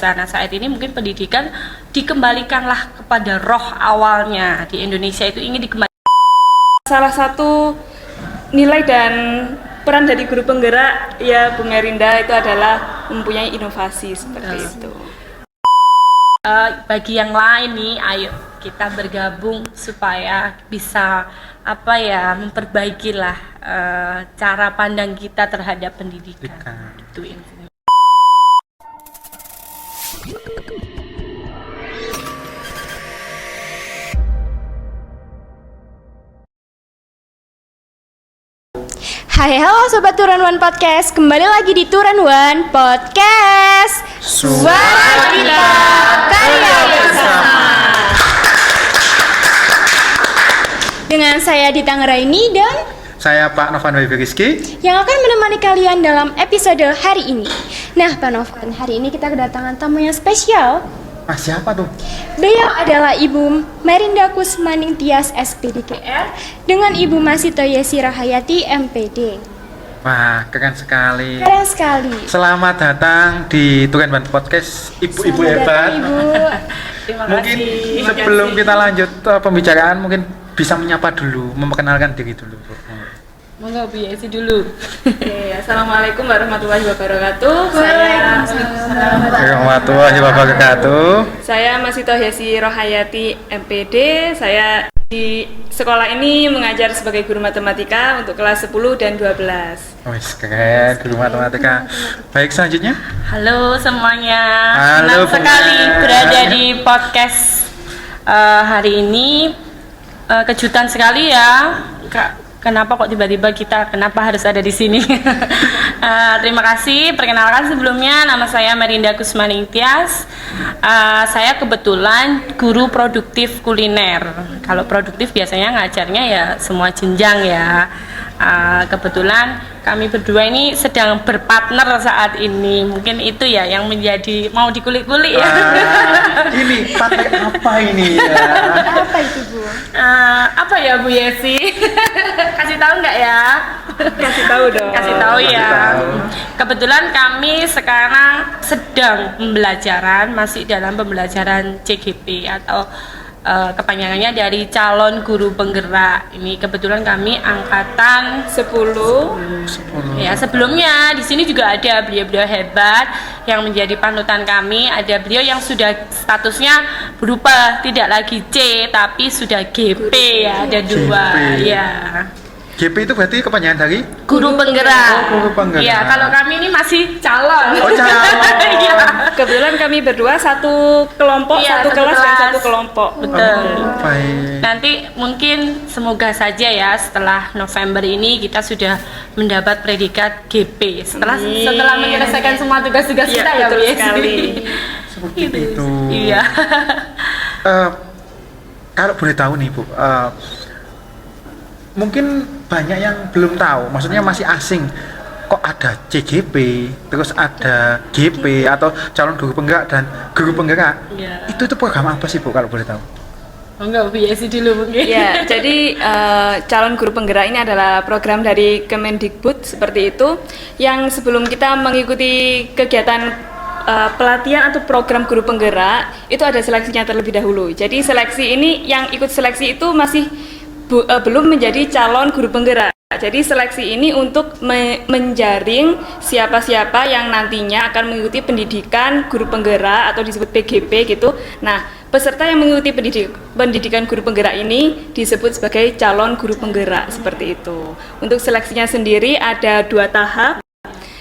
Nah, saat ini mungkin pendidikan dikembalikanlah kepada roh awalnya. Di Indonesia itu ingin dikembalikan. Salah satu nilai dan peran dari guru penggerak ya Bu Merinda itu adalah mempunyai inovasi seperti itu. Bagi yang lain nih, ayo kita bergabung supaya bisa memperbaikilah cara pandang kita terhadap pendidikan. Itu intinya. Hai, halo Sobat Turan One Podcast. Kembali lagi di Turan One Podcast. Suara kita, karya bersama. Dengan saya Dita Ngeraini dan saya Pak Novan Rizky yang akan menemani kalian dalam episode hari ini. Nah, Pak Novan, hari ini kita kedatangan tamu yang spesial. Siapa tuh? Beliau adalah Ibu Merinda Kusmaning Tias SPDKR dengan Ibu Masito Yesi Rahayati MPD. Wah, keren sekali. Keren sekali. Selamat datang di Turan One Podcast, ibu-ibu hebat. Ibu. Terima Mungkin kasih. sebelum kita lanjut pembicaraan, mungkin bisa menyapa dulu, memperkenalkan diri dulu, Bu. Monggo Bu Yesi dulu. Oke, Assalamualaikum warahmatullahi wabarakatuh. Warahmatullahi wabarakatuh. Saya Masito Yesi Rohayati MPD. Saya di sekolah ini mengajar sebagai guru matematika untuk kelas 10 dan 12. Wih, keren, guru matematika. Baik, selanjutnya. Halo semuanya. Halo, Senang sekali semuanya. berada di podcast hari ini. Kejutan sekali ya, Kak. Kenapa kok tiba-tiba kenapa harus ada di sini? Terima kasih. Perkenalkan sebelumnya, nama saya Merinda Kusmaning Tias. Saya kebetulan guru produktif kuliner. Kalau produktif biasanya ngajarnya ya semua jenjang ya. Kebetulan kami berdua ini sedang berpartner saat ini. Mungkin itu ya yang menjadi mau dikulik-kulik ya. Ini partai apa ini ya? Apa itu, Bu? Apa ya Bu Yesi? Kasih tahu nggak ya? Kasih tahu dong. Kasih tahu ya. Kasih tahu. Kebetulan kami sekarang sedang masih dalam pembelajaran CGP atau kepanjangannya dari calon guru penggerak. Ini kebetulan kami angkatan 10. ya. Sebelumnya di sini juga ada beliau-beliau hebat yang menjadi panutan kami. Ada beliau yang sudah statusnya berubah, tidak lagi C tapi sudah GP ya. Ada dua GP. ya. GP itu berarti kepanjangan dari? Guru penggerak. Oh, guru penggerak. Iya, kalau kami ini masih calon. Oh, calon. Iya. Kebetulan kami berdua satu kelompok, Iya, satu satu kelas dan kelas. satu kelompok. Betul. Baik. Nanti mungkin semoga saja ya setelah November ini kita sudah mendapat predikat GP setelah menyelesaikan semua tugas-tugas Iya, kita ya Bu betul Yesi. sekali. Seperti itu. Iya. Kalau boleh tahu nih Bu, mungkin banyak yang belum tahu, maksudnya masih asing. Kok ada CGP, terus ada GP atau calon guru penggerak dan guru penggerak? Iya. Itu program apa sih Bu kalau boleh tahu? Enggak Bu Yesi dulu mungkin. Ya, jadi calon guru penggerak ini adalah program dari Kemendikbud seperti itu. Yang sebelum kita mengikuti kegiatan pelatihan atau program guru penggerak itu ada seleksinya terlebih dahulu. Jadi seleksi ini yang ikut seleksi itu masih belum menjadi calon guru penggerak. Jadi seleksi ini untuk menjaring siapa-siapa yang nantinya akan mengikuti pendidikan guru penggerak atau disebut PGP gitu. Nah, peserta yang mengikuti pendidikan guru penggerak ini disebut sebagai calon guru penggerak seperti itu. Untuk seleksinya sendiri ada 2 tahap.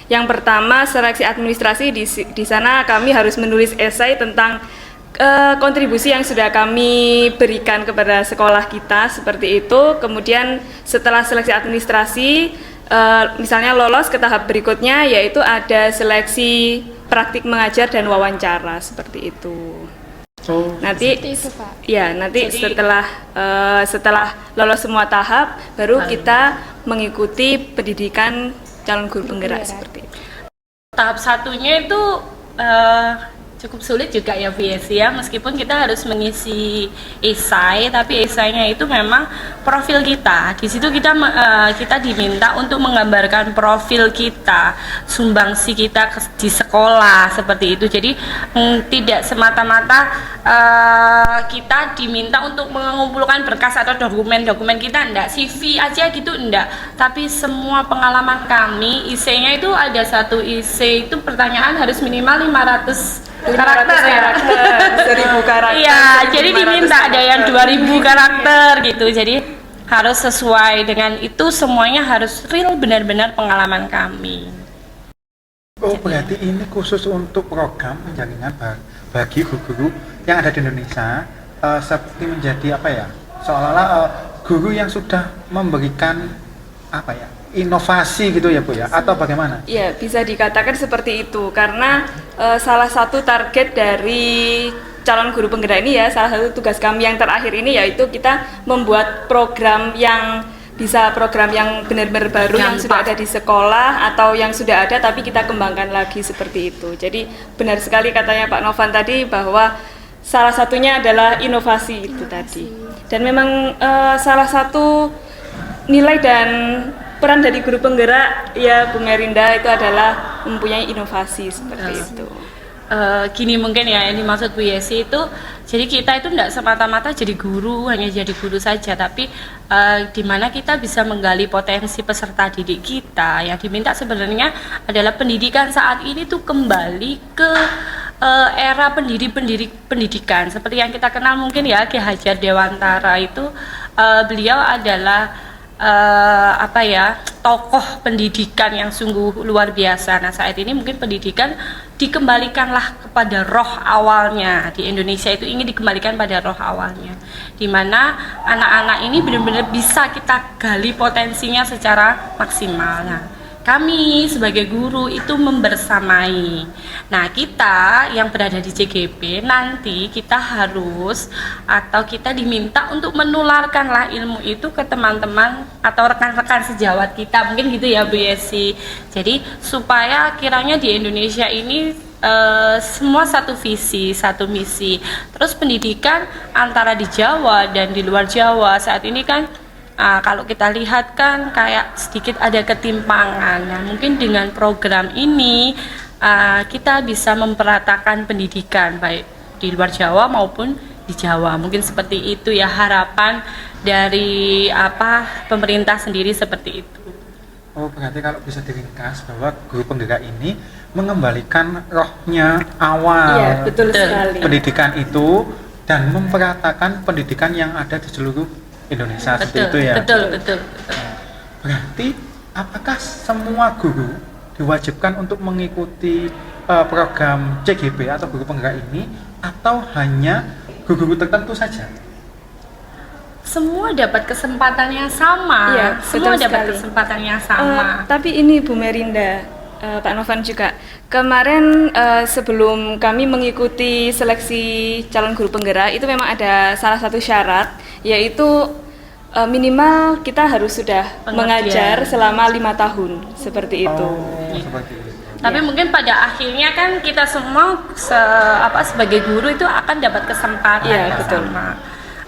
Yang pertama seleksi administrasi, di sana kami harus menulis esai tentang kontribusi yang sudah kami berikan kepada sekolah kita seperti itu. Kemudian setelah seleksi administrasi, misalnya lolos ke tahap berikutnya yaitu ada seleksi praktik mengajar dan wawancara seperti itu. Nanti Seperti itu, Pak. ya nanti Jadi- setelah lolos semua tahap baru kita mengikuti pendidikan calon guru penggerak seperti itu. Tahap satunya itu cukup sulit juga ya Bu Yesi ya, meskipun kita harus mengisi esai, tapi esainya itu memang profil kita. Di situ kita diminta untuk menggambarkan profil kita, sumbangsi kita di sekolah seperti itu. Jadi tidak semata-mata kita diminta untuk mengumpulkan berkas atau dokumen-dokumen kita, enggak, CV aja gitu enggak, tapi semua pengalaman kami. IC-nya itu ada satu IC itu pertanyaan harus minimal 500 karakter ya. 1000 karakter. Iya, jadi diminta ada yang 2000 karakter gitu. Jadi harus sesuai dengan itu, semuanya harus real, benar-benar pengalaman kami. Oh, berarti ini khusus untuk program penjaringan bagi guru-guru yang ada di Indonesia, seperti menjadi apa ya? Seolah-olah guru yang sudah memberikan apa ya? Inovasi gitu ya Bu ya, atau bagaimana? Ya, bisa dikatakan seperti itu karena salah satu target dari calon guru penggerak ini ya, salah satu tugas kami yang terakhir ini yaitu kita membuat program yang benar-benar baru yang sudah ada di sekolah atau yang sudah ada tapi kita kembangkan lagi seperti itu. Jadi benar sekali katanya Pak Novan tadi bahwa salah satunya adalah inovasi itu tadi. Dan memang salah satu nilai dan peran dari guru penggerak ya Bu Merinda itu adalah mempunyai inovasi seperti itu. Gini mungkin ya, yang dimaksud Bu Yesi itu, jadi kita itu tidak semata-mata jadi guru, hanya jadi guru saja, tapi di mana kita bisa menggali potensi peserta didik kita. Yang diminta sebenarnya adalah pendidikan saat ini tuh kembali ke era pendidikan seperti yang kita kenal mungkin ya, Ki Hajar Dewantara itu beliau adalah tokoh pendidikan yang sungguh luar biasa. Nah, saat ini mungkin pendidikan dikembalikanlah kepada roh awalnya. Di Indonesia itu ingin dikembalikan pada roh awalnya, di mana anak-anak ini benar-benar bisa kita gali potensinya secara maksimal. Nah, kami sebagai guru itu membersamai. Nah, kita yang berada di CGP nanti kita harus atau kita diminta untuk menularkanlah ilmu itu ke teman-teman atau rekan-rekan sejawat kita, mungkin gitu ya Bu Yesi. Jadi supaya kiranya di Indonesia ini semua satu visi, satu misi. Terus pendidikan antara di Jawa dan di luar Jawa saat ini kan kalau kita lihat kan kayak sedikit ada ketimpangan. Nah, mungkin dengan program ini kita bisa memperatakan pendidikan baik di luar Jawa maupun di Jawa. Mungkin seperti itu ya harapan dari pemerintah sendiri seperti itu. Oh, berarti kalau bisa diringkas bahwa guru penggerak ini mengembalikan rohnya awal betul sekali. pendidikan itu dan memperatakan pendidikan yang ada di seluruh Indonesia. Seperti itu ya. Betul. Berarti apakah semua guru diwajibkan untuk mengikuti program CGP atau guru penggerak ini, atau hanya guru-guru tertentu saja? Semua dapat kesempatan yang sama. Iya, semua betul dapat sekali. kesempatan yang sama. Tapi ini Bu Merinda, Pak Novan juga kemarin sebelum kami mengikuti seleksi calon guru penggerak itu memang ada salah satu syarat, yaitu minimal kita harus sudah mengajar selama 5 tahun seperti itu. Seperti itu. Tapi mungkin pada akhirnya kan kita semua sebagai guru itu akan dapat kesempatan yang betul. sama.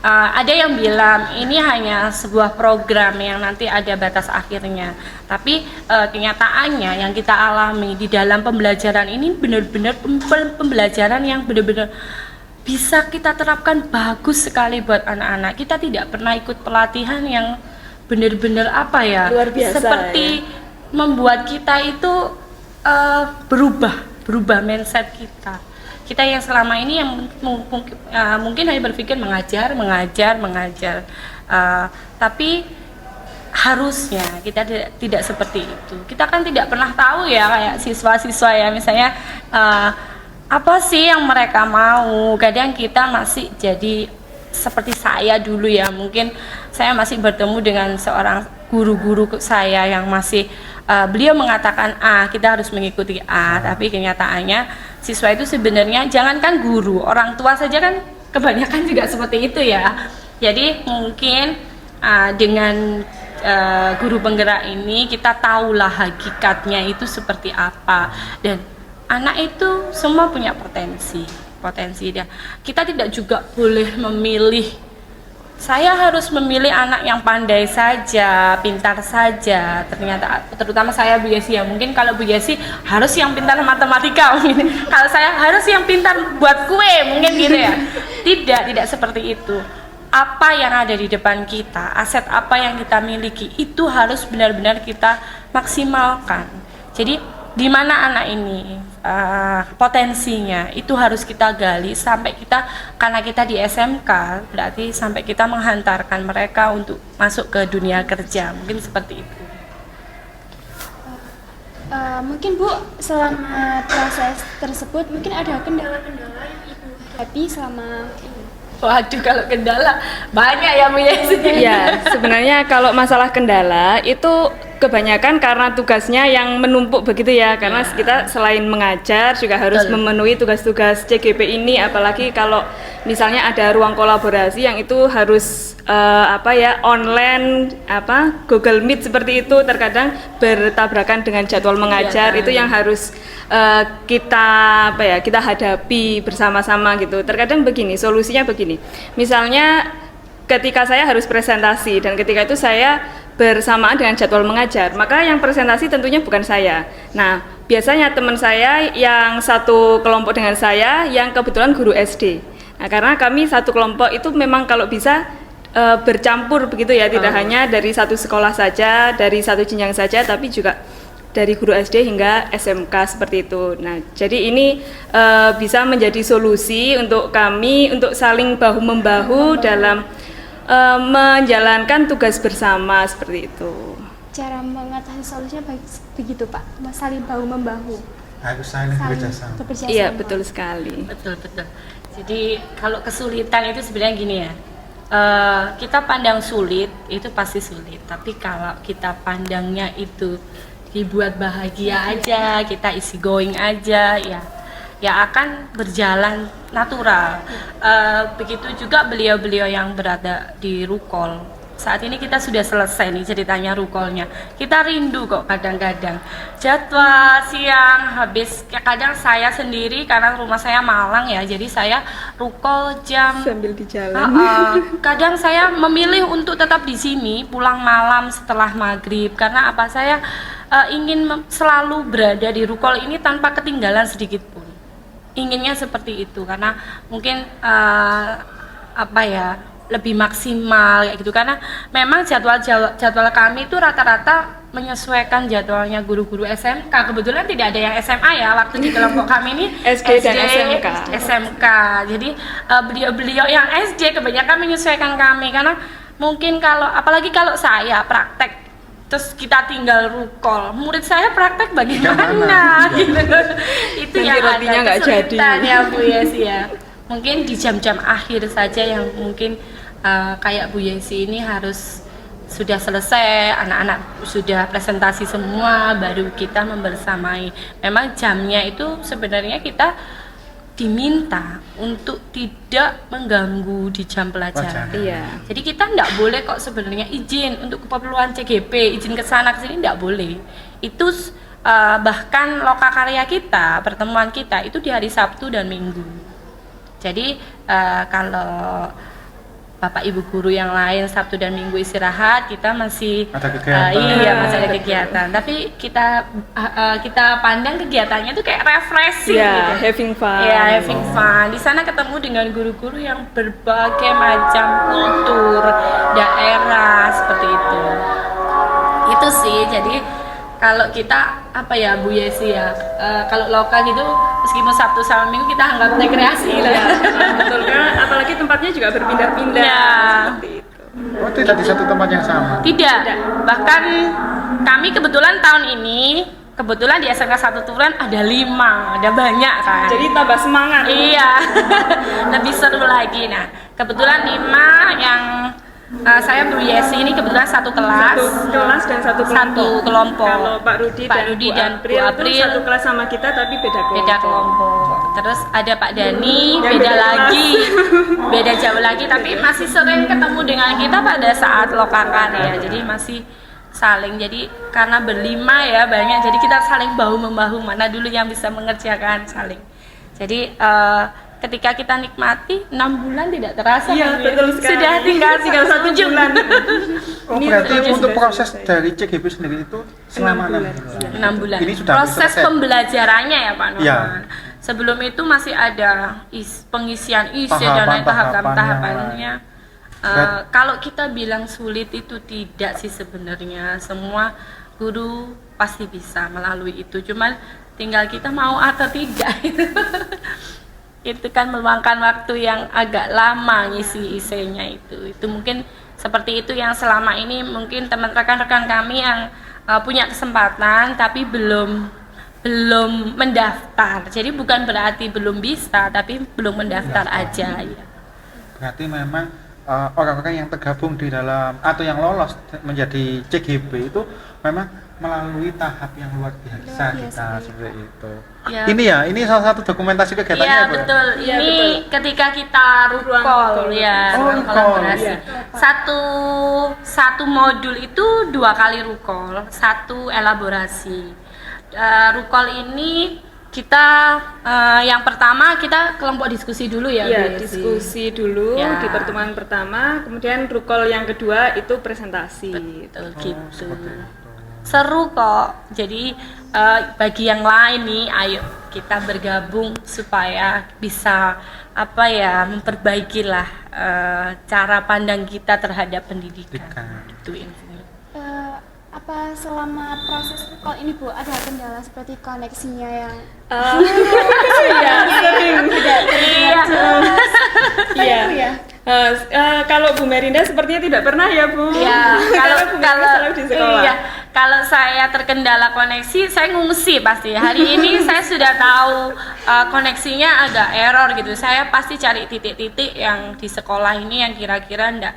Ada yang bilang ini hanya sebuah program yang nanti ada batas akhirnya, tapi kenyataannya yang kita alami di dalam pembelajaran ini benar-benar pembelajaran yang benar-benar bisa kita terapkan bagus sekali buat anak-anak. Kita tidak pernah ikut pelatihan yang benar-benar luar biasa, seperti membuat kita itu berubah mindset kita. Kita yang selama ini yang mungkin hanya berpikir mengajar, tapi harusnya kita tidak seperti itu. Kita kan tidak pernah tahu ya kayak siswa-siswa ya, misalnya apa sih yang mereka mau. Kadang kita masih jadi seperti saya dulu ya, mungkin saya masih bertemu dengan seorang guru-guru saya yang masih beliau mengatakan kita harus mengikuti tapi kenyataannya siswa itu sebenarnya jangankan guru, orang tua saja kan kebanyakan juga seperti itu ya. Jadi mungkin dengan guru penggerak ini kita tahulah hakikatnya itu seperti apa, dan anak itu semua punya potensi dia. Kita tidak juga boleh memilih, saya harus memilih anak yang pandai saja, pintar saja. Ternyata terutama saya Bu Yesi ya, mungkin kalau Bu Yesi harus yang pintar matematika mungkin. Kalau saya harus yang pintar buat kue mungkin gitu ya. Tidak seperti itu. Apa yang ada di depan kita, aset apa yang kita miliki, itu harus benar-benar kita maksimalkan. Jadi di mana anak ini potensinya itu harus kita gali sampai kita, karena kita di SMK berarti sampai kita menghantarkan mereka untuk masuk ke dunia kerja, mungkin seperti itu. Mungkin Bu, selama proses tersebut mungkin ada kendala-kendala yang Ibu hadapi selama ini? Waduh, kalau kendala banyak ya Bu Yesi. Ya, sebenarnya kalau masalah kendala itu kebanyakan karena tugasnya yang menumpuk begitu ya, karena kita selain mengajar juga harus memenuhi tugas-tugas CGP ini, apalagi kalau misalnya ada ruang kolaborasi yang itu harus online, Google Meet seperti itu, terkadang bertabrakan dengan jadwal mengajar, itu yang harus kita hadapi bersama-sama gitu. Terkadang begini, solusinya begini, misalnya ketika saya harus presentasi dan ketika itu saya bersamaan dengan jadwal mengajar, maka yang presentasi tentunya bukan saya. Nah, biasanya teman saya yang satu kelompok dengan saya yang kebetulan guru SD. Nah, karena kami satu kelompok itu memang kalau bisa bercampur begitu ya, tidak hanya dari satu sekolah saja, dari satu jenjang saja, tapi juga dari guru SD hingga SMK seperti itu. Nah, jadi ini bisa menjadi solusi untuk kami untuk saling bahu-membahu dalam menjalankan tugas bersama seperti itu. Cara mengatasi solusinya begitu Pak, saling bahu-membahu. Harus saling bekerjasama. Iya, betul sekali. Betul. Jadi kalau kesulitan itu sebenarnya gini ya, kita pandang sulit itu pasti sulit, tapi kalau kita pandangnya itu dibuat bahagia aja, kita easy going aja ya akan berjalan natural. Begitu juga beliau-beliau yang berada di Rukol. Saat ini kita sudah selesai nih ceritanya Rukolnya. Kita rindu kok kadang-kadang. Jadwal siang habis, kadang saya sendiri karena rumah saya Malang ya, jadi saya Rukol jam Sambil di jalan. Kadang saya memilih untuk tetap di sini, pulang malam setelah maghrib, karena apa, saya ingin selalu berada di Rukol ini tanpa ketinggalan sedikit pun. Inginnya seperti itu, karena mungkin lebih maksimal kayak gitu, karena memang jadwal kami itu rata-rata menyesuaikan jadwalnya guru-guru SMK. Kebetulan tidak ada yang SMA ya waktu di kelompok kami ini, SD dan SMK. Jadi beliau-beliau yang SD kebanyakan menyesuaikan kami, karena mungkin apalagi kalau saya praktek terus kita tinggal Rukol, murid saya praktek bagaimana gitu. Itu yang ada kesulitannya Bu Yesi ya. Mungkin di jam-jam akhir saja yang mungkin kayak Bu Yesi ini harus sudah selesai, anak-anak sudah presentasi semua, baru kita membersamai. Memang jamnya itu sebenarnya kita diminta untuk tidak mengganggu di jam pelajaran. Iya. Jadi kita tidak boleh kok sebenarnya izin untuk keperluan CGP, izin ke sana ke sini tidak boleh. Itu bahkan lokakarya kita, pertemuan kita itu di hari Sabtu dan Minggu. Jadi kalau Bapak Ibu guru yang lain Sabtu dan Minggu istirahat, kita masih ada kegiatan. Masih ada kegiatan. Tapi kita pandang kegiatannya itu kayak refreshing gitu. Having fun. Ya, having fun. Di sana ketemu dengan guru-guru yang berbagai macam kultur, daerah seperti itu. Itu sih. Jadi kalau kita Bu Yesi ya, kalau lokal gitu meskipun Sabtu sama Minggu kita anggap rekreasi lah. Betul kan? Apalagi tempatnya juga berpindah-pindah seperti itu. Oh, tidak di satu tempat yang sama? Tidak. Bahkan kami kebetulan tahun ini di SMK 1 Turen ada 5, ada banyak kan. Jadi tambah semangat. Iya. Lebih seru lagi. Nah, kebetulan 5 yang saya Bu Yesi ini kebetulan satu kelas dan satu kelompok. Kalau Pak Rudi dan Bu April itu satu kelas sama kita tapi beda kelompok. Terus ada Pak Dani, beda lagi, beda jauh lagi, tapi masih sering ketemu dengan kita pada saat lokakan ya. Jadi masih saling. Jadi karena berlima ya banyak, jadi kita saling bahu membahu, mana dulu yang bisa mengerjakan saling. Jadi ketika kita nikmati 6 bulan tidak terasa. Iya, betul sekali. Sudah tinggal 1 bulan. Oh, Ini berarti sudah untuk proses selesai. dari CGP sendiri itu selama 6 bulan. 6 bulan. Ini sudah Proses selesai. pembelajarannya ya Pak Norman. Iya. Sebelum itu masih ada pengisian isi dan lain tahapannya. Kalau kita bilang sulit itu tidak sih sebenarnya. Semua guru pasti bisa melalui itu. Cuman tinggal kita mau atau tidak. Itu kan meluangkan waktu yang agak lama ngisi isinya itu mungkin seperti itu yang selama ini mungkin teman rekan-rekan kami yang punya kesempatan tapi belum mendaftar. Jadi bukan berarti belum bisa, tapi belum mendaftar aja ya. Berarti memang orang-orang yang tergabung di dalam atau yang lolos menjadi CGP itu memang melalui tahap yang luar biasa kita seperti itu. Ya. Ini salah satu dokumentasi kegiatannya Iya apa? betul. Iya, Ini betul. ketika kita Ruang recall ya, Oh, ruang recall. kolaborasi. Iya. Satu modul itu 2 kali recall, 1 elaborasi. Recall ini kita yang pertama kita kelompok diskusi dulu ya. Iya, Bu Yesi? diskusi dulu Ya. di pertemuan pertama, kemudian recall yang kedua itu presentasi. Betul Oh, gitu. seperti itu. Seru kok. Jadi bagi yang lain nih, ayo kita bergabung supaya bisa memperbaikilah cara pandang kita terhadap pendidikan. Itu intinya. Apa selama proses recall ini Bu ada kendala seperti koneksinya yang Iya, sering. Iya. Iya. Kalau Bu Merinda sepertinya tidak pernah ya Bu. Iya, Karena Bu Merinda selalu di sekolah. iya, kalau saya terkendala koneksi, saya ngungsi pasti. Hari ini saya sudah tahu koneksinya agak error gitu. Saya pasti cari titik-titik yang di sekolah ini yang kira-kira enggak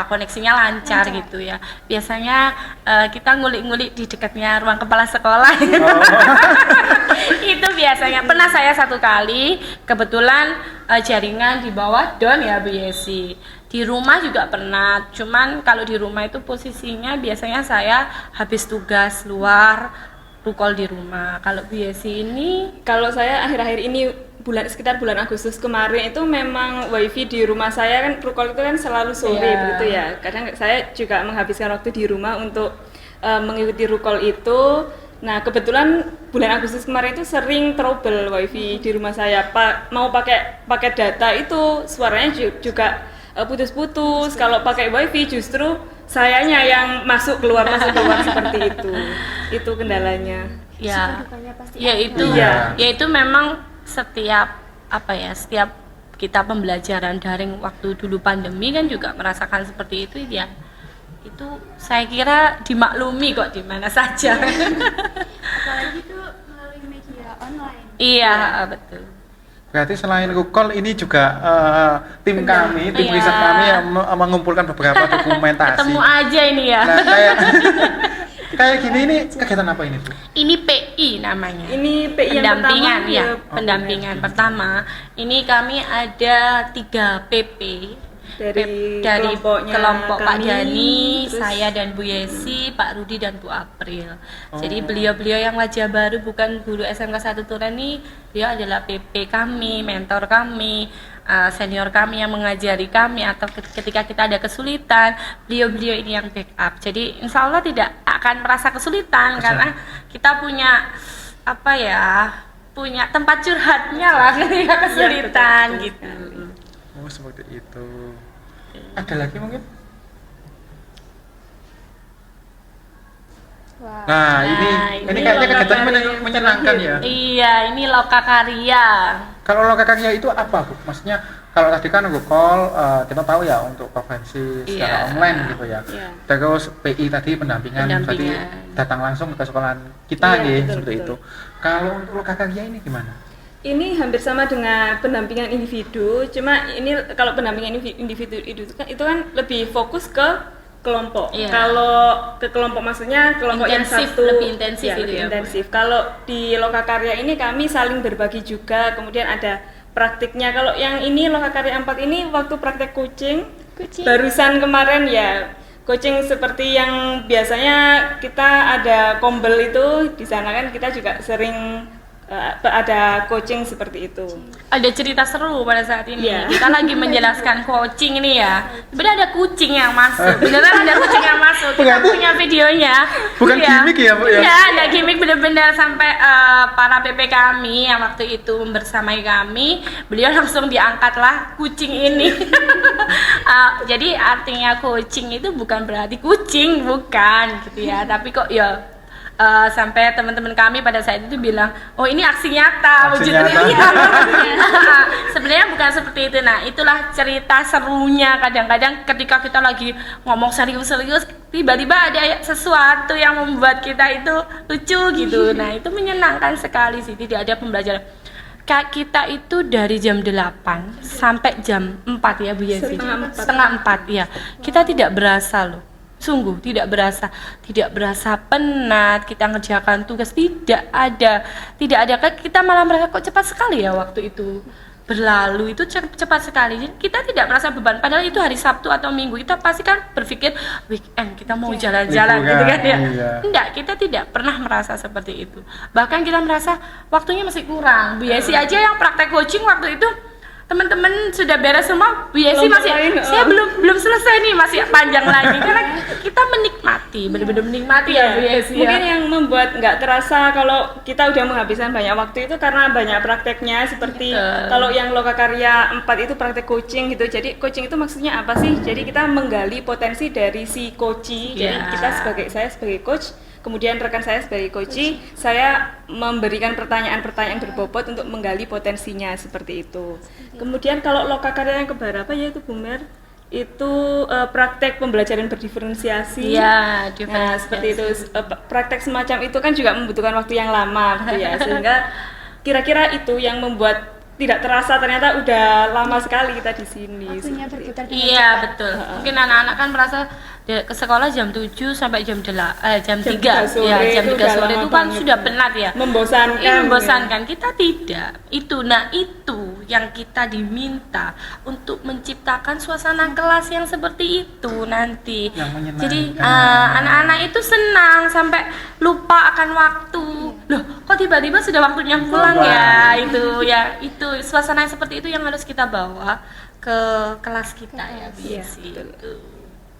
koneksinya lancar gitu ya. Biasanya kita ngulik-ngulik di dekatnya ruang kepala sekolah. Itu biasanya. Pernah saya 1 kali kebetulan jaringan di bawah down ya Bu Yesi. Di rumah juga pernah. Cuman kalau di rumah itu posisinya biasanya saya habis tugas luar recall di rumah. Kalau Bu Yesi ini Kalau saya akhir-akhir ini sekitar bulan Agustus kemarin itu memang wifi di rumah saya kan recall itu kan selalu sore Iya. begitu ya. Kadang saya juga menghabiskan waktu di rumah untuk mengikuti recall itu. Nah kebetulan bulan Agustus kemarin itu sering trouble wifi di rumah saya. Mau pakai data itu suaranya juga putus-putus. Kalau pakai wifi justru sayanya yang masuk keluar seperti itu. Itu kendalanya. ya dukanya pasti ya ada. itu Iya. ya itu memang setiap kita pembelajaran daring waktu dulu pandemi kan juga merasakan seperti itu ya. Itu saya kira dimaklumi kok di mana saja. apalagi itu melalui media online. Iya, betul. Berarti selain recall ini juga tim kami, tim Iya. riset kami yang mengumpulkan beberapa dokumentasi. Ketemu aja ini ya. Nah, kayak gini ini kegiatan apa ini Bu? Ini PI namanya. Ini PI yang pendampingan pertama, ya, ya. pendampingan pertama. Ini kami ada 3 PP Dari kelompok Pak kami, Jani, terus- saya dan Bu Yesi, Pak Rudi dan Bu April. Jadi beliau-beliau yang wajah baru bukan guru SMK 1 Turen ini, beliau adalah PP kami, mentor kami, senior kami yang mengajari kami atau ketika kita ada kesulitan, beliau-beliau ini yang backup. Jadi insya Allah tidak akan merasa kesulitan karena kita punya punya tempat curhatnya lah ketika kesulitan betul, gitu. Oh seperti itu. Ada lagi mungkin? Wah. Nah, ini kayaknya kegiatan menyenangkan ya. Iya, ini Loka Karya. Kalau loka karya itu apa Bu? Maksudnya kalau tadi kan recall kita tahu ya untuk konferensi secara Iya. online gitu ya. Iya. Terus PI tadi pendampingan, tadi datang langsung ke sekolahan kita Iya, gitu betul, seperti betul. itu. Kalau untuk loka karya ini gimana? Ini hampir sama dengan pendampingan individu, cuma ini kalau pendampingan individu itu kan lebih fokus ke kelompok. Iya. Kalau ke kelompok maksudnya kelompok Intensif, yang satu lebih intensif ya, itu lebih ya, Bu. intensif. Kalau di Loka Karya ini kami saling berbagi juga, kemudian ada praktiknya. Kalau yang ini Loka Karya 4 ini waktu praktek coaching. Kucing. Barusan kemarin ya coaching seperti yang biasanya kita ada kombel itu, di sana kan kita juga sering ada coaching seperti itu. Ada cerita seru pada saat ini. Iya. Kita lagi menjelaskan coaching ini ya. Sebenarnya ada kucing yang masuk. Beneran ada kucing yang masuk. Kita Berarti- punya videonya. Bukan Iya. gimmick ya, Bu, ya? Iya, ada gimmick bener-bener sampai para PP kami yang waktu itu bersamai kami, beliau langsung diangkatlah kucing ini. Jadi artinya coaching itu bukan berarti kucing, bukan gitu ya. Tapi kok ya sampai teman-teman kami pada saat itu bilang, oh ini aksi nyata, Aksi wujud nyata. real. Sebenarnya bukan seperti itu. Nah, itulah cerita serunya. Kadang-kadang ketika kita lagi ngomong serius-serius, tiba-tiba ada sesuatu yang membuat kita itu lucu gitu. Nah, itu menyenangkan sekali sih. Tidak ada pembelajaran. Kita itu dari jam 8 sampai jam 4 ya Bu Yesi. Setengah 4 ya. Kita tidak berasa loh. Sungguh tidak berasa penat, kita ngerjakan tugas, tidak ada, kita malah merasa kok cepat sekali ya waktu itu berlalu, itu cepat sekali. Jadi kita tidak merasa beban, padahal itu hari Sabtu atau Minggu, kita pasti kan berpikir weekend kita mau jalan-jalan gitu kan ya. Iya. Enggak, kita tidak pernah merasa seperti itu, bahkan kita merasa waktunya masih kurang. Bu Yesi aja yang praktek coaching waktu itu teman-teman sudah beres semua, Bu Yesi masih, saya belum selesai nih, masih panjang lagi karena kita menikmati, benar-benar menikmati ya Bu Yesi ya. Mungkin yang membuat nggak terasa kalau kita udah menghabiskan banyak waktu itu karena banyak prakteknya, seperti kalau yang Lokakarya 4 itu praktek coaching gitu. Jadi coaching itu maksudnya apa sih? Jadi kita menggali potensi dari si coachee. Jadi saya sebagai coach, kemudian rekan saya sebagai coachee, saya memberikan pertanyaan-pertanyaan berbobot untuk menggali potensinya seperti itu. Kemudian kalau Lokakarya yang keberapa yaitu Bu Mer, itu praktek pembelajaran berdiferensiasi. Iya, Nah, seperti itu. Praktek semacam itu kan juga membutuhkan waktu yang lama gitu ya. Sehingga kira-kira itu yang membuat tidak terasa ternyata udah lama sekali kita di sini. Waktunya berputar dengan Iya betul. Mungkin anak-anak kan merasa ke sekolah jam 7 sampai jam 3 sore ya, jam itu 3 udah sore lama itu kan banget. sudah penat ya. Membosankan. Ini membosankan. Kita tidak. Itu yang kita diminta untuk menciptakan suasana kelas yang seperti itu nanti. Yang menyenangkan. Jadi anak-anak itu senang sampai lupa akan waktu. Loh, kok tiba-tiba sudah waktunya pulang ya? Itu suasana yang seperti itu yang harus kita bawa ke kelas kita ya, Biasi.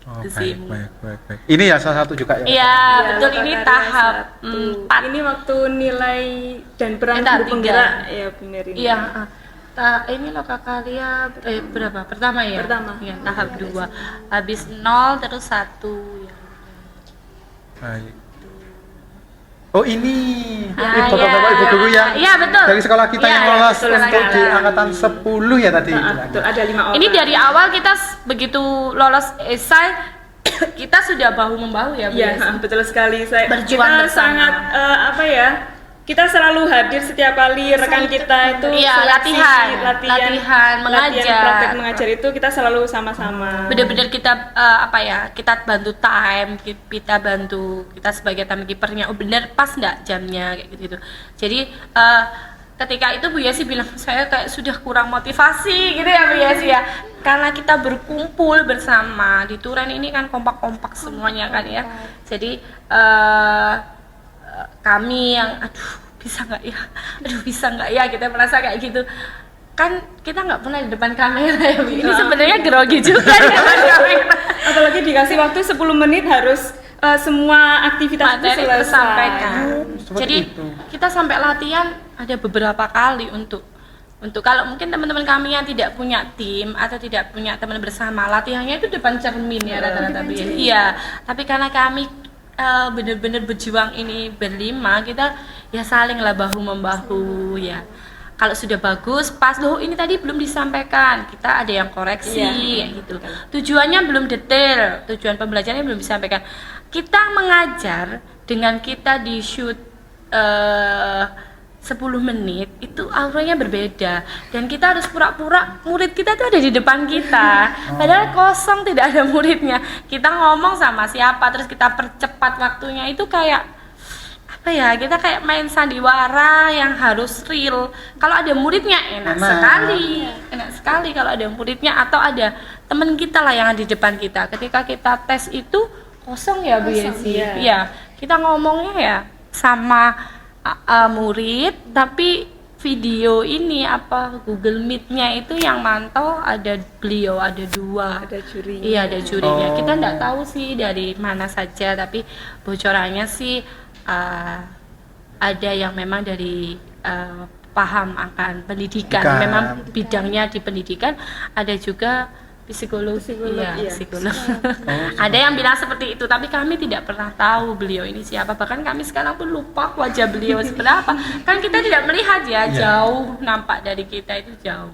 Oh, Itu sih. baik. Ini ya salah satu juga ya. Iya, betul, ini Lokakarya tahap 1. Ini waktu nilai dan peran Tahap guru 3. penggerak ya benar ini. Iya, ini Lokakarya berapa? Pertama ya? Pertama. Iya, tahap 2. Habis 0 terus 1 ya. Baik. Oh ini Bapak-bapak, ibu guru yang iya, betul. dari sekolah kita Iya, yang lolos betul untuk sekali. di angkatan 10 ya tadi. Betul, ada 5 orang. Ini dari awal kita begitu lolos esai kita sudah bahu membahu ya, Bu Iya, Yesi? betul sekali. Berjuang Kita bersama. sangat kita selalu hadir setiap kali rekan kita itu Iya, seleksi, latihan, mengajar. praktek mengajar itu kita selalu sama-sama. Benar-benar kita kita bantu time, kita bantu kita sebagai timekeepernya. Oh bener pas nggak jamnya kayak gitu. Jadi ketika itu Bu Yesi bilang saya kayak sudah kurang motivasi gitu ya Bu Yesi ya, karena kita berkumpul bersama di Turen ini kan kompak-kompak semuanya kan ya. Jadi kami yang bisa nggak ya kita merasa kayak gitu kan, kita nggak pernah di depan kamera ya Bu. Ini sebenarnya grogi juga di depan kamera. Apalagi dikasih waktu 10 menit harus semua aktivitas itu Materi selesai. tersampaikan. Seperti Jadi itu. kita sampai latihan ada beberapa kali untuk kalau mungkin teman-teman kami yang tidak punya tim atau tidak punya teman bersama, latihannya itu depan cermin ya rata-rata. Iya, tapi karena kami benar-benar berjuang ini berlima, kita ya saling lah bahu membahu ya. Kalau sudah bagus, pas loh ini tadi belum disampaikan, kita ada yang koreksi kayak gitu. Tujuannya belum detail, tujuan pembelajarannya belum disampaikan. Kita mengajar dengan kita di shoot 10 menit itu auranya berbeda, dan kita harus pura-pura murid kita tuh ada di depan kita, padahal kosong, tidak ada muridnya. Kita ngomong sama siapa terus kita percepat waktunya, itu kayak apa ya, kita kayak main sandiwara yang harus real. Kalau ada muridnya enak sekali kalau ada muridnya, atau ada teman kita lah yang ada di depan kita. Ketika kita tes itu kosong ya Bu Yesi. iya. Iya, kita ngomongnya ya sama murid, tapi video ini Google Meet-nya itu yang mantau ada beliau, ada 2. Ada jurinya. Iya, ada jurinya. Oh. Kita nggak tahu sih dari mana saja, tapi bocorannya sih ada yang memang dari paham akan pendidikan, Bukan. memang bidangnya di pendidikan, ada juga psikolog, Iya. psikolog. Ada yang bilang seperti itu, tapi kami tidak pernah tahu beliau ini siapa. Bahkan kami sekarang pun lupa wajah beliau seperti apa. Kan kita tidak melihat ya, Iya. jauh nampak dari kita itu jauh.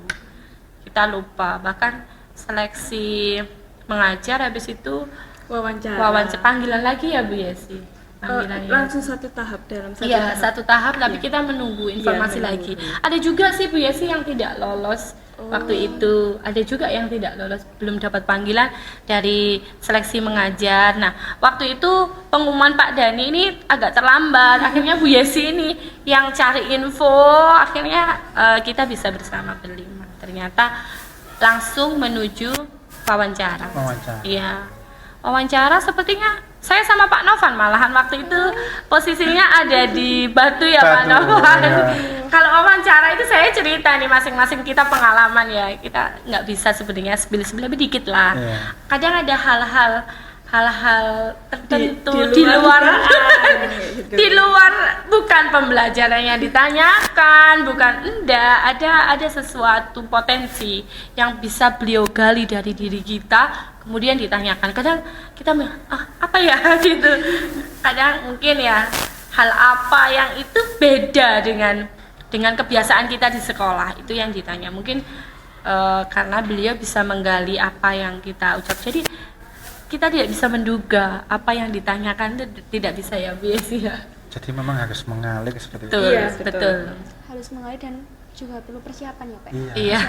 Kita lupa. Bahkan seleksi mengajar habis itu Wawancara. panggilan lagi ya Bu Yesi. Panggilannya. Langsung satu tahap dalam satu Iya, tahap. satu tahap, tapi kita menunggu informasi lagi. Ada juga sih Bu Yesi yang tidak lolos waktu itu. Ada juga yang tidak lolos, belum dapat panggilan dari seleksi mengajar. Nah, waktu itu pengumuman Pak Dani ini agak terlambat. Akhirnya Bu Yesi ini yang cari info. Akhirnya kita bisa bersama berlima. Ternyata langsung menuju wawancara. Iya. Wawancara sepertinya saya sama Pak Novan malahan waktu itu posisinya ada di Batu ya Pak Batu, Novan. ya. Kalau wawancara itu saya cerita nih masing-masing kita pengalaman ya. Kita nggak bisa sebenarnya spill lebih dikit lah. Iya. Kadang ada hal-hal tertentu Di di luar luar di luar bukan pembelajaran yang ditanyakan, bukan ada sesuatu potensi yang bisa beliau gali dari diri kita kemudian ditanyakan. Kadang kita apa ya gitu. Kadang mungkin ya hal apa yang itu beda dengan kebiasaan kita di sekolah itu yang ditanya. Mungkin karena beliau bisa menggali apa yang kita ucap. Jadi kita tidak bisa menduga apa yang ditanyakan itu tidak bisa ya Bu Yesi ya. Jadi memang harus mengalir seperti itu. Betul, Iya, betul. Harus mengalir dan juga perlu persiapan ya Pak. Iya.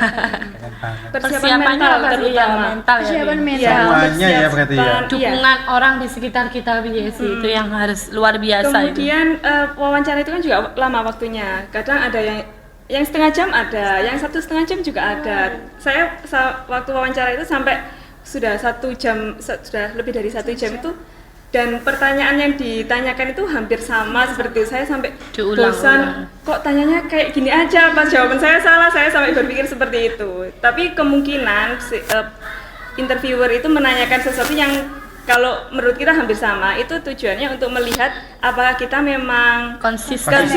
Keren banget. Persiapan mental apa sih? terutama. Iya, mental ya. Persiapan Bu. mental. Semuanya ya berarti ya. Persiapan, Dukungan orang di sekitar kita Bu Yesi itu yang harus luar biasa itu. Kemudian wawancara itu kan juga lama waktunya. Kadang ada yang setengah jam ada, yang 1,5 jam juga ada. Saya waktu wawancara itu sampai sudah 1 jam, sudah lebih dari 1 jam itu, dan pertanyaan yang ditanyakan itu hampir sama seperti itu. Saya sampai bosan, kok tanyanya kayak gini aja, pas jawaban saya salah, saya sampai berpikir seperti itu. Tapi kemungkinan interviewer itu menanyakan sesuatu yang kalau menurut kita hampir sama, itu tujuannya untuk melihat apakah kita memang Konsisten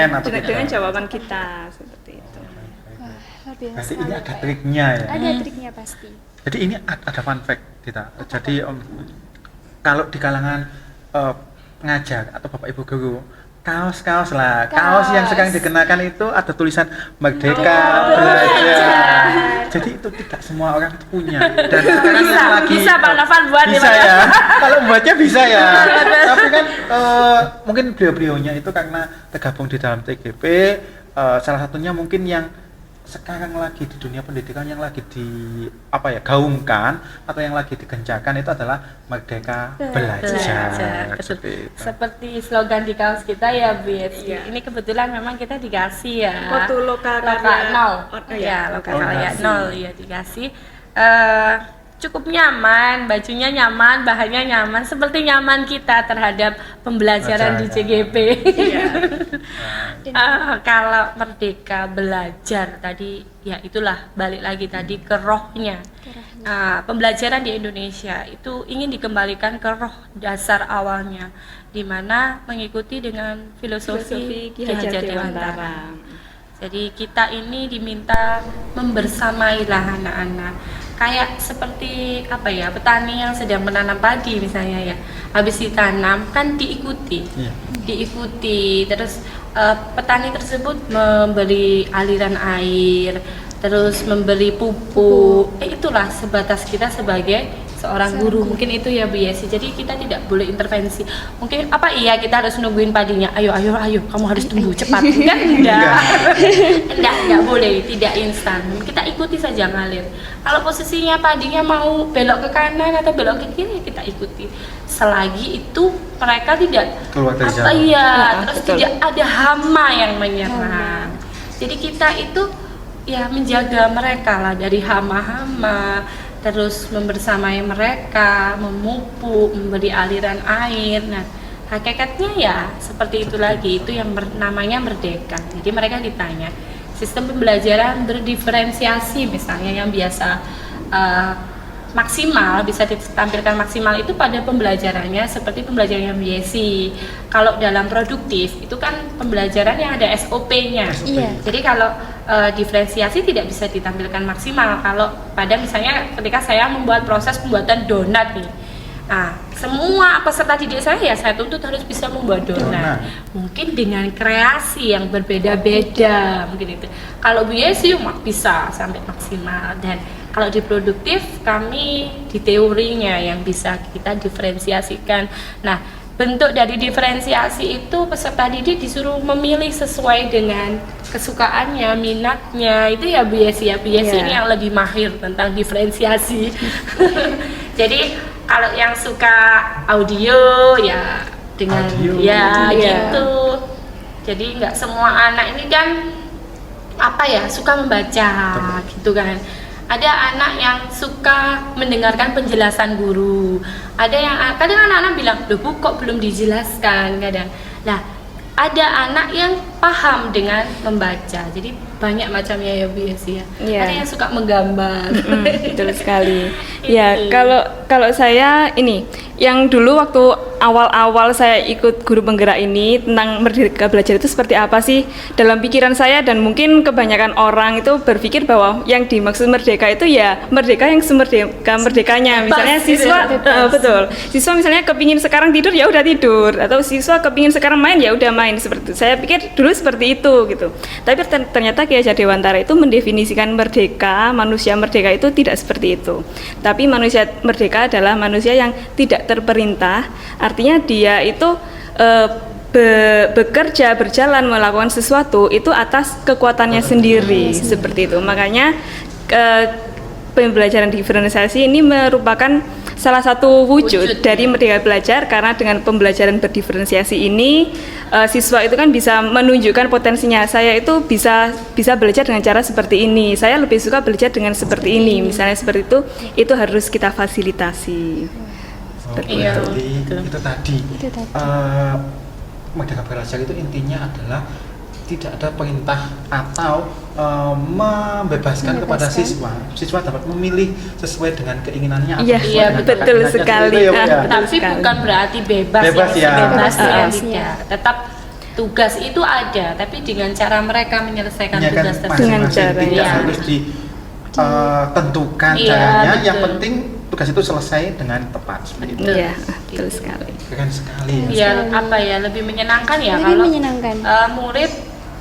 atau dengan tidak. jawaban kita seperti itu. Wah, luar biasa Berarti ini sekali, ada Pak. triknya ya. Ada triknya pasti. Jadi ini ada fun fact kita. Jadi kalau di kalangan pengajar atau bapak ibu guru, kaos yang sekarang dikenakan itu ada tulisan Merdeka Belajar. Jadi itu tidak semua orang itu punya. Dan sekarang yang lagi bisa Pak Novan buat bisa ya. Kalau buatnya bisa ya. Tapi kan mungkin beliau-beliaunya itu karena tergabung di dalam TGP, salah satunya mungkin yang sekarang lagi di dunia pendidikan yang lagi gaungkan atau yang lagi digencarkan itu adalah Merdeka Belajar. Betul. Seperti slogan di kaos kita ya Bu Yesi. Iya. Ini kebetulan memang kita dikasih ya. Foto lokal karya. nol. Iya, Lokal lokal karya karya. 0 ya dikasih. Cukup nyaman, bajunya nyaman, bahannya nyaman, seperti nyaman kita terhadap pembelajaran di CGP. Kalau Merdeka Belajar tadi, ya itulah balik lagi tadi ke rohnya. Pembelajaran di Indonesia itu ingin dikembalikan ke roh dasar awalnya, di mana mengikuti dengan filosofi Ki Hajar Dewantara. Jadi kita ini diminta membersamailah anak-anak. Kayak seperti petani yang sedang menanam padi misalnya ya, habis ditanam kan diikuti, terus petani tersebut memberi aliran air, terus memberi pupuk. Itulah sebatas kita sebagai seorang guru. Mungkin itu ya Bu Yesi. Jadi kita tidak boleh intervensi. Mungkin kita harus nungguin padinya. Ayo kamu harus tumbuh cepat. Kan enggak boleh, tidak instan. Kita ikuti saja ngalir. Kalau posisinya padinya mau belok ke kanan atau belok ke kiri, kita ikuti. Selagi itu mereka tidak keluar dari jalan. terus tidak ada hama yang menyerang. Jadi kita itu ya menjaga mereka lah dari hama-hama, terus membersamai mereka, memupuk, memberi aliran air. Nah, hakikatnya ya seperti itu lagi, itu yang namanya merdeka. Jadi mereka ditanya, sistem pembelajaran berdiferensiasi misalnya yang biasa maksimal, bisa ditampilkan maksimal itu pada pembelajarannya seperti pembelajaran yang BSc. Kalau dalam produktif itu kan pembelajaran yang ada SOP-nya. Iya. Jadi kalau diferensiasi tidak bisa ditampilkan maksimal. Kalau pada misalnya ketika saya membuat proses pembuatan donat nih, nah semua peserta didik saya tuntut harus bisa membuat donat. Mungkin dengan kreasi yang berbeda-beda mungkin itu. Kalau BSc bisa sampai maksimal, dan kalau di produktif kami di teorinya yang bisa kita diferensiasikan. Nah, bentuk dari diferensiasi itu peserta didik disuruh memilih sesuai dengan kesukaannya, minatnya. Itu ya BSc ini yang lebih mahir tentang diferensiasi. Jadi kalau yang suka audio ya dengan gitu. Jadi nggak semua anak ini kan suka membaca gitu kan. Ada anak yang suka mendengarkan penjelasan guru. Ada yang kadang anak-anak bilang, "Loh Bu, kok belum dijelaskan?" kadang. Nah, ada anak yang paham dengan membaca. Jadi banyak macamnya ya BSc ya. Ada yang suka menggambar. Betul sekali. Ya, kalau saya ini yang dulu waktu awal-awal saya ikut guru penggerak ini tentang merdeka belajar itu seperti apa sih dalam pikiran saya, dan mungkin kebanyakan orang itu berpikir bahwa yang dimaksud merdeka itu ya merdeka yang semerdeka-merdekanya. Misalnya betul. Siswa misalnya kepingin sekarang tidur ya udah tidur, atau siswa kepingin sekarang main ya udah main, seperti itu. Saya pikir dulu seperti itu gitu. Tapi ternyata Ki Hajar Dewantara itu mendefinisikan merdeka, manusia merdeka itu tidak seperti itu. Tapi manusia merdeka adalah manusia yang tidak terperintah, artinya dia itu bekerja, berjalan, melakukan sesuatu itu atas kekuatannya sendiri, seperti itu. Makanya pembelajaran diferensiasi ini merupakan salah satu wujud dari merdeka belajar, karena dengan pembelajaran berdiferensiasi ini siswa itu kan bisa menunjukkan potensinya. Saya itu bisa belajar dengan cara seperti ini, saya lebih suka belajar dengan seperti ini, misalnya seperti itu harus kita fasilitasi. Itu tadi. Merdeka belajar itu intinya adalah tidak ada perintah atau membebaskan kepada siswa dapat memilih sesuai dengan keinginannya. Iya, betul sekali. Tapi bukan berarti bebas ya. Tetap tugas itu ada, tapi dengan cara mereka menyelesaikan tugas tersebut. Dengan cara harus ditentukan caranya. Yang penting tugas itu selesai dengan tepat. Iya, betul sekali. Keren sekali. Ya, lebih menyenangkan ya kalau murid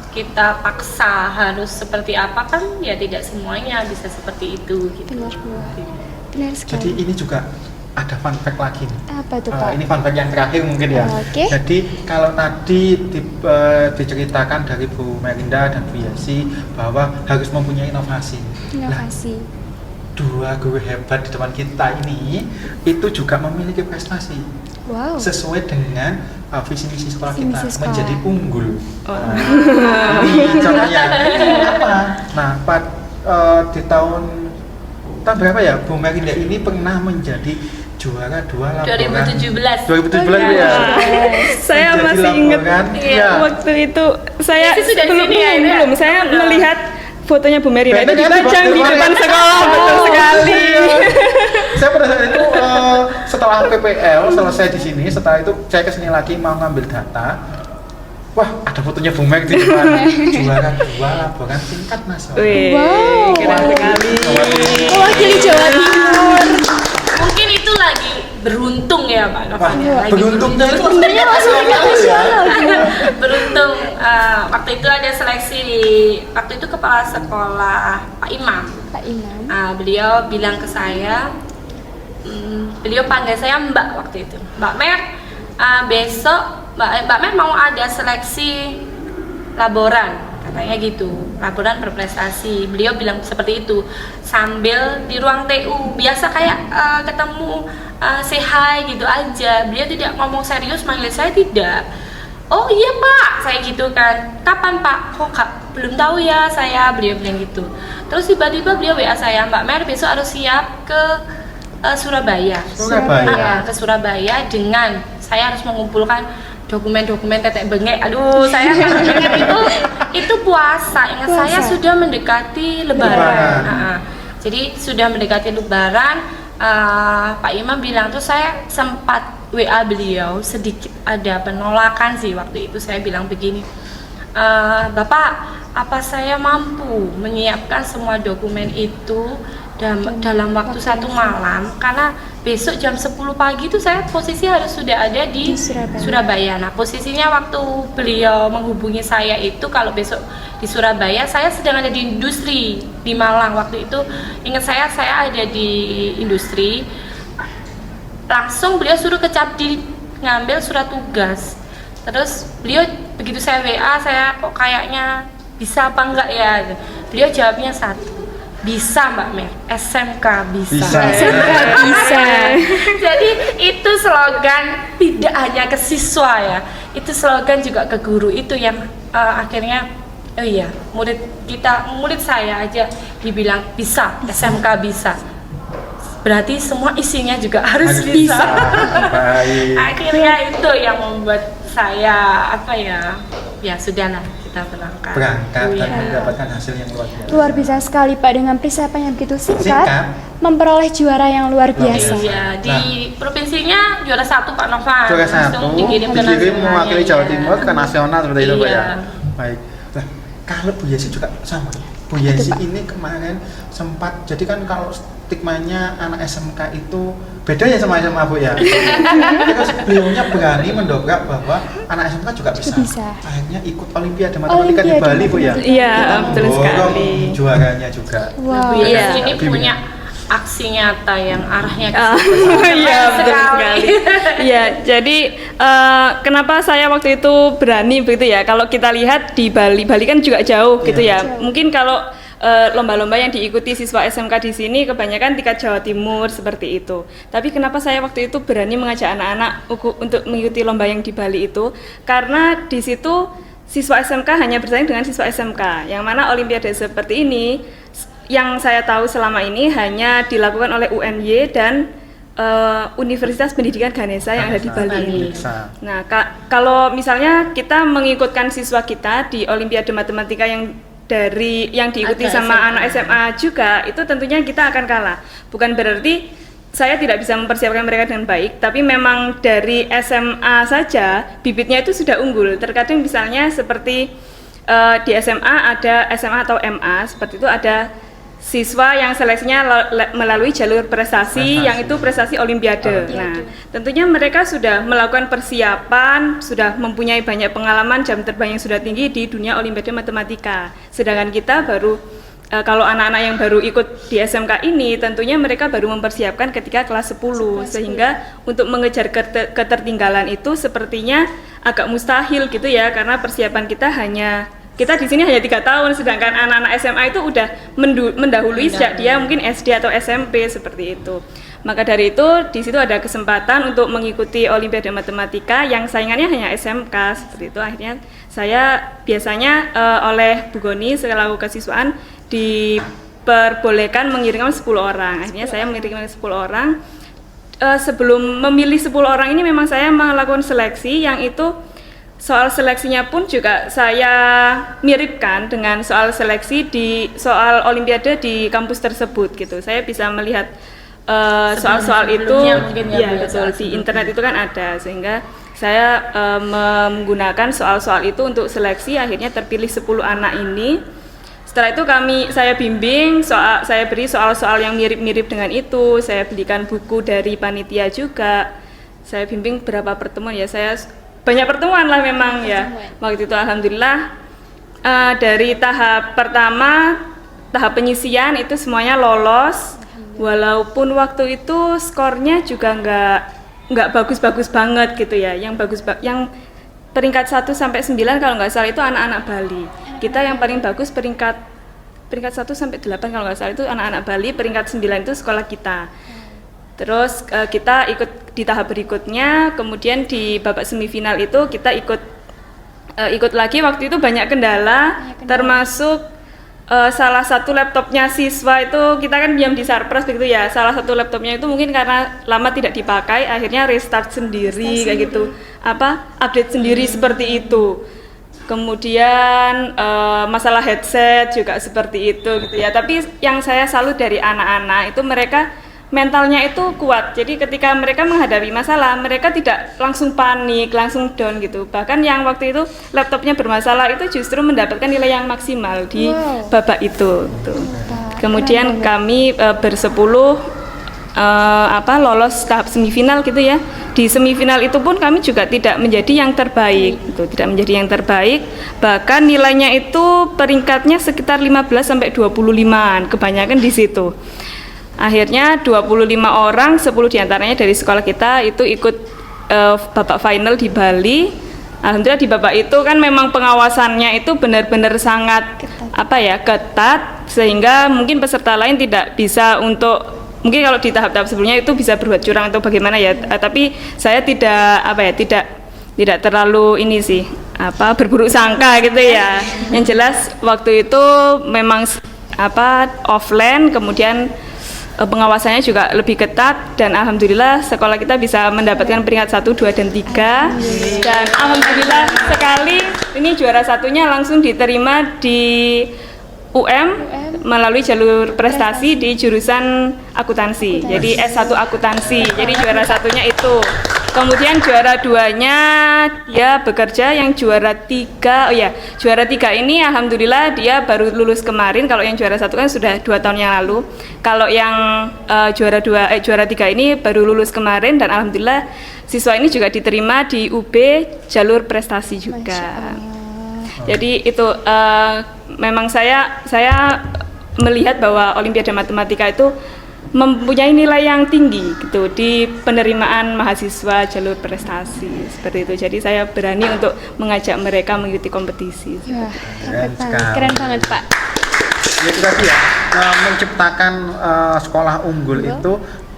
kita paksa harus seperti apa, kan ya tidak semuanya bisa seperti itu gitu. Benar sekali. Jadi ini juga ada fun fact lagi nih. Apa tuh Pak? Ini fun fact yang terakhir mungkin ya. Jadi kalau tadi diceritakan dari Bu Merinda dan Bu Yasi bahwa harus mempunyai inovasi. Dua guru hebat di depan kita ini itu juga memiliki prestasi. Sesuai dengan visi misi sekolah kita, menjadi unggul. Ini contohnya apa? Nah, di tahun berapa ya, Bu Merinda ini pernah menjadi juara 2 laporan 2017 ya. Saya masih ingat waktu itu saya belum saya melihat fotonya Bu Merinda itu dipajang di depan sekolah. Betul sekali. Saya pada saat itu setelah PPL selesai di sini, setelah itu saya kesini lagi mau ngambil data. Wah, ada fotonya Bu Mer di depan. Juara 2 laporan tingkat nasional. Keren sekali. Mewakili Jawa Timur. Mungkin itu lagi beruntung ya Pak Novan. Beruntungnya itu Untungnya masuk tingkat nasional. Beruntung. Waktu itu ada seleksi, waktu itu kepala sekolah Pak Imam. Beliau bilang ke saya, beliau panggil saya Mbak waktu itu. Mbak Mer, besok Mbak Mer mau ada seleksi laboran, katanya gitu, laboran berprestasi. Beliau bilang seperti itu sambil di ruang TU, biasa kayak ketemu say hi gitu aja. Beliau tidak ngomong serius, manggil saya tidak. oh iya Pak, saya gitu kan. Kapan Pak? Kok belum tahu ya saya, beliau bilang gitu. Terus tiba-tiba beliau WA saya, Mbak Mer besok harus siap ke Surabaya. Ke Surabaya dengan saya harus mengumpulkan dokumen-dokumen tetek bengek. Aduh, saya kalau ingat itu puasa. Ingat saya sudah mendekati Lebaran. Jadi sudah mendekati Lebaran, Pak Imam bilang tuh saya sempat WA beliau sedikit ada penolakan sih waktu itu. Saya bilang begini, Bapak, apa saya mampu menyiapkan semua dokumen itu dalam waktu 1 malam, karena besok jam 10 pagi itu saya posisi harus sudah ada di Surabaya. Nah, posisinya waktu beliau menghubungi saya itu kalau besok di Surabaya, saya sedang ada di industri di Malang waktu itu. Ingat saya ada di industri. Langsung beliau suruh ke Capdi ngambil surat tugas. Terus beliau begitu saya WA, saya kok kayaknya bisa apa enggak ya? Beliau jawabnya satu, bisa Mbak Mer, SMK bisa. SMK bisa. Jadi itu slogan tidak hanya ke siswa ya, itu slogan juga ke guru. Itu yang akhirnya oh iya, murid saya aja dibilang bisa, SMK bisa. Berarti semua isinya juga harus bisa. Akhirnya itu yang membuat saya ya sudahlah, kita berangkat dan mendapatkan hasil yang luar biasa. Luar biasa sekali Pak, dengan persiapan yang begitu singkat memperoleh juara yang luar biasa. Iya, di provinsinya juara 1 Pak Nova. Juara 1 dikirim mewakili Jawa Timur ke nasional seperti itu Pak ya. Baik. Nah, kalau Bu Yesi juga sama. Bu Yesi ini kemarin sempat, jadi kan kalau stigmanya anak SMK itu beda ya sama SMA Bu ya. Terus beliaunya berani mendobrak bahwa anak SMK juga bisa. Akhirnya ikut Olimpiade Matematika di Bali Bu ya. Iya, betul sekali. Juaranya juga. Wow. Bu Yesi ini punya aksi nyata yang arahnya ke Iya, betul sekali. Iya, jadi kenapa saya waktu itu berani begitu ya? Kalau kita lihat di Bali kan juga jauh gitu ya. Mungkin kalau lomba-lomba yang diikuti siswa SMK di sini kebanyakan tingkat Jawa Timur seperti itu. Tapi kenapa saya waktu itu berani mengajak anak-anak untuk mengikuti lomba yang di Bali itu? Karena di situ siswa SMK hanya bersaing dengan siswa SMK. Yang mana Olimpiade seperti ini yang saya tahu selama ini hanya dilakukan oleh UNY dan Universitas Pendidikan Ganesha yang ada di Bali ini. Nah, kalau misalnya kita mengikutkan siswa kita di Olimpiade Matematika yang diikuti sama anak SMA juga, itu tentunya kita akan kalah. Bukan berarti saya tidak bisa mempersiapkan mereka dengan baik, tapi memang dari SMA saja bibitnya itu sudah unggul. Terkadang misalnya seperti di SMA ada SMA atau MA, seperti itu ada siswa yang seleksinya melalui jalur prestasi yang itu prestasi Olimpiade. Nah, tentunya mereka sudah melakukan persiapan, sudah mempunyai banyak pengalaman, jam terbang yang sudah tinggi di dunia Olimpiade Matematika. Sedangkan kita baru kalau anak-anak yang baru ikut di SMK ini, tentunya mereka baru mempersiapkan ketika kelas 10, sehingga untuk mengejar ketertinggalan itu sepertinya agak mustahil gitu ya, karena persiapan kita di sini hanya 3 tahun, sedangkan anak-anak SMA itu udah mendahului sejak dia mungkin SD atau SMP seperti itu. Maka dari itu di situ ada kesempatan untuk mengikuti Olimpiade Matematika yang saingannya hanya SMK seperti itu. Akhirnya saya biasanya oleh Bu Goni selaku kesiswaan diperbolehkan mengirimkan 10 orang. Akhirnya saya mengirimkan 10 orang. Sebelum memilih 10 orang ini memang saya melakukan seleksi, yang itu soal seleksinya pun juga saya miripkan dengan soal seleksi di soal Olimpiade di kampus tersebut gitu. Saya bisa melihat soal-soal itu ya betul di internet itu kan ada, sehingga saya menggunakan soal-soal itu untuk seleksi. Akhirnya terpilih 10 anak ini. Setelah itu saya bimbing, saya beri soal-soal yang mirip-mirip dengan itu. Saya belikan buku dari panitia juga. Saya bimbing berapa pertemuan ya, saya banyak pertemuan lah memang ya. Waktu itu alhamdulillah dari tahap pertama, tahap penyisian itu semuanya lolos. Walaupun waktu itu skornya juga nggak bagus-bagus banget gitu ya. Yang peringkat 1 sampai 9 kalau nggak salah itu anak-anak Bali. Kita yang paling bagus peringkat 1 sampai 8 kalau nggak salah itu anak-anak Bali, peringkat 9 itu sekolah kita. Terus kita ikut di tahap berikutnya, kemudian di babak semifinal itu kita ikut ikut lagi waktu itu banyak kendala. Termasuk salah satu laptopnya siswa itu kita kan diam di Sarpras begitu ya. Salah satu laptopnya itu mungkin karena lama tidak dipakai, akhirnya restart sendiri kayak gitu. Update sendiri seperti itu. Kemudian masalah headset juga seperti itu gitu ya. Tapi yang saya salut dari anak-anak itu mereka mentalnya itu kuat. Jadi ketika mereka menghadapi masalah, mereka tidak langsung panik, langsung down gitu. Bahkan yang waktu itu laptopnya bermasalah itu justru mendapatkan nilai yang maksimal di babak itu. Tuh. Kemudian kami bersepuluh lolos tahap semifinal gitu ya. Di semifinal itu pun kami juga tidak menjadi yang terbaik, gitu. Tidak menjadi yang terbaik. Bahkan nilainya itu peringkatnya sekitar 15 sampai 25-an, kebanyakan di situ. Akhirnya 25 orang, 10 diantaranya dari sekolah kita itu ikut babak final di Bali. Alhamdulillah di babak itu kan memang pengawasannya itu benar-benar sangat ketat sehingga mungkin peserta lain tidak bisa untuk, mungkin kalau di tahap-tahap sebelumnya itu bisa berbuat curang atau bagaimana ya. Tapi saya tidak terlalu ini sih berburuk sangka gitu ya. Yang jelas waktu itu memang offline, kemudian pengawasannya juga lebih ketat dan alhamdulillah sekolah kita bisa mendapatkan peringkat 1, 2, dan 3 dan alhamdulillah sekali ini juara satunya langsung diterima di UM melalui jalur prestasi di jurusan akuntansi. Jadi S1 akuntansi. Jadi juara satunya itu. Kemudian juara 2-nya dia bekerja, yang juara 3 juara 3 ini alhamdulillah dia baru lulus kemarin. Kalau yang juara 1 kan sudah 2 tahun yang lalu. Kalau yang juara 3 ini baru lulus kemarin dan alhamdulillah siswa ini juga diterima di UB jalur prestasi juga. Jadi itu memang saya melihat bahwa Olimpiade Matematika itu mempunyai nilai yang tinggi gitu di penerimaan mahasiswa jalur prestasi seperti itu. Jadi saya berani untuk mengajak mereka mengikuti kompetisi. Wah, keren banget Pak. Ya itu tadi ya, menciptakan sekolah unggul itu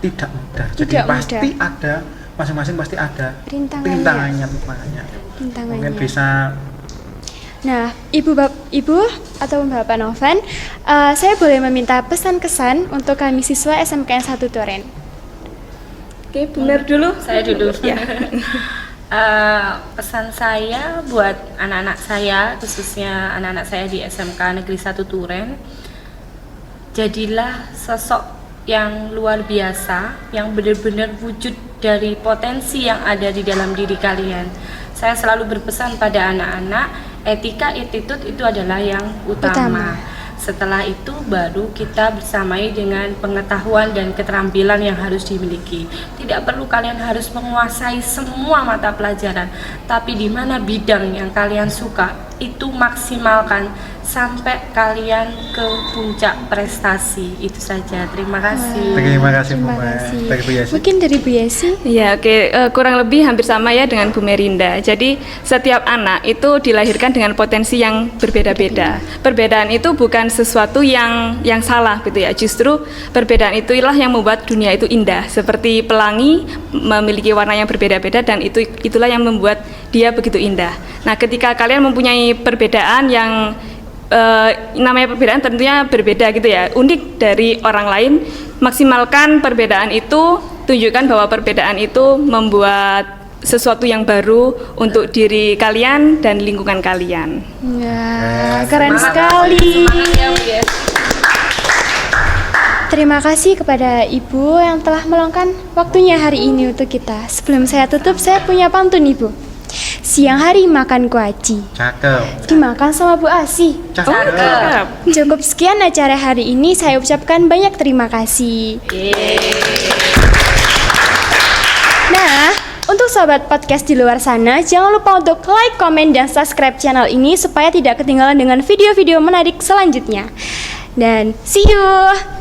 tidak mudah. Jadi pasti ada, masing-masing pasti ada rintangannya makanya. Mungkin bisa. Nah, Ibu atau Bapak Novan, saya boleh meminta pesan-kesan untuk kami siswa SMKN 1 Turen. Oke, benar dulu. Saya dulu. Ya. Pesan saya buat anak-anak saya, khususnya anak-anak saya di SMK Negeri 1 Turen, jadilah sosok yang luar biasa, yang benar-benar wujud dari potensi yang ada di dalam diri kalian. Saya selalu berpesan pada anak-anak, etika, attitude itu adalah yang utama. Setelah itu baru kita bersamai dengan pengetahuan dan keterampilan yang harus dimiliki. Tidak perlu kalian harus menguasai semua mata pelajaran, tapi di mana bidang yang kalian suka itu maksimalkan sampai kalian ke puncak prestasi. Itu saja. Terima kasih. Terima kasih Bu Yesi. Mungkin dari Bu Yesi? Ya, oke. Kurang lebih hampir sama ya dengan Bu Merinda. Jadi setiap anak itu dilahirkan dengan potensi yang berbeda-beda. Perbedaan itu bukan sesuatu yang salah gitu ya. Justru perbedaan itulah yang membuat dunia itu indah. Seperti pelangi memiliki warna yang berbeda-beda dan itulah yang membuat dia begitu indah. Nah, ketika kalian mempunyai perbedaan yang namanya perbedaan tentunya berbeda gitu ya, unik dari orang lain, maksimalkan perbedaan itu, tunjukkan bahwa perbedaan itu membuat sesuatu yang baru untuk diri kalian dan lingkungan kalian. Ya, keren sekali. Terima kasih kepada Ibu yang telah meluangkan waktunya hari ini untuk kita. Sebelum saya tutup, saya punya pantun Ibu. Siang hari makan kuaci, Cakep. dimakan sama Bu Asi. Cakep. Cukup sekian acara hari ini, saya ucapkan banyak terima kasih. Nah, untuk sobat podcast di luar sana, jangan lupa untuk like, komen, dan subscribe channel ini supaya tidak ketinggalan dengan video-video menarik selanjutnya. Dan see you!